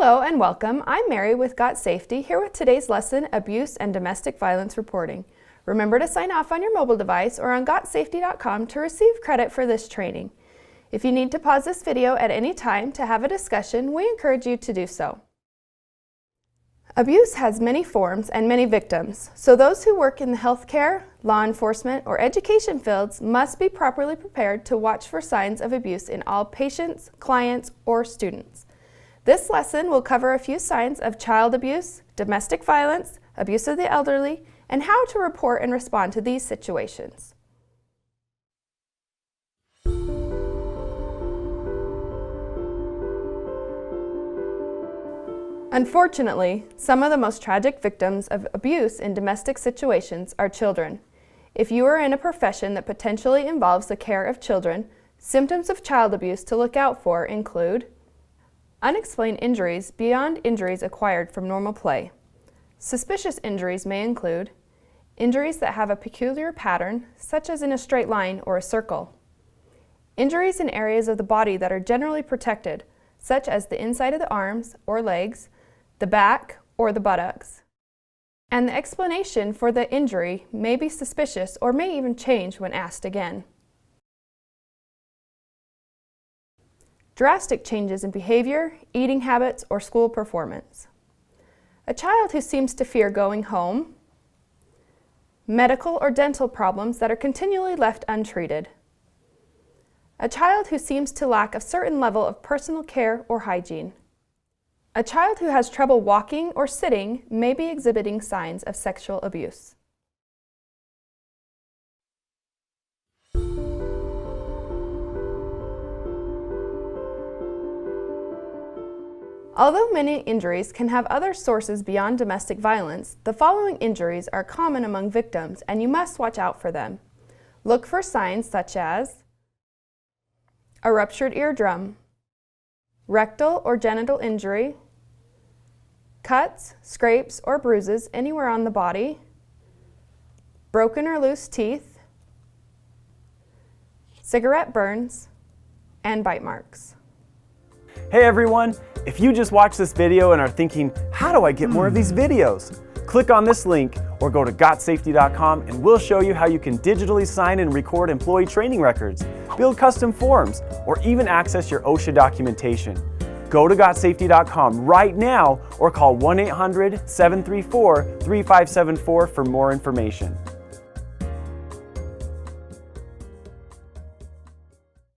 Hello and welcome. I'm Mary with Got Safety, here with today's lesson, Abuse and Domestic Violence Reporting. Remember to sign off on your mobile device or on gotsafety.com to receive credit for this training. If you need to pause this video at any time to have a discussion, we encourage you to do so. Abuse has many forms and many victims, so those who work in the healthcare, law enforcement, or education fields must be properly prepared to watch for signs of abuse in all patients, clients, or students. This lesson will cover a few signs of child abuse, domestic violence, abuse of the elderly, and how to report and respond to these situations. Unfortunately, some of the most tragic victims of abuse in domestic situations are children. If you are in a profession that potentially involves the care of children, symptoms of child abuse to look out for include unexplained injuries beyond injuries acquired from normal play. Suspicious injuries may include injuries that have a peculiar pattern, such as in a straight line or a circle. Injuries in areas of the body that are generally protected, such as the inside of the arms or legs, the back, or the buttocks. And the explanation for the injury may be suspicious or may even change when asked again. Drastic changes in behavior, eating habits, or school performance. A child who seems to fear going home. Medical or dental problems that are continually left untreated. A child who seems to lack a certain level of personal care or hygiene. A child who has trouble walking or sitting may be exhibiting signs of sexual abuse. Although many injuries can have other sources beyond domestic violence, the following injuries are common among victims and you must watch out for them. Look for signs such as a ruptured eardrum, rectal or genital injury, cuts, scrapes, or bruises anywhere on the body, broken or loose teeth, cigarette burns, and bite marks. Hey everyone, if you just watched this video and are thinking, how do I get more of these videos? Click on this link or go to gotsafety.com and we'll show you how you can digitally sign and record employee training records, build custom forms, or even access your OSHA documentation. Go to gotsafety.com right now or call 1-800-734-3574 for more information.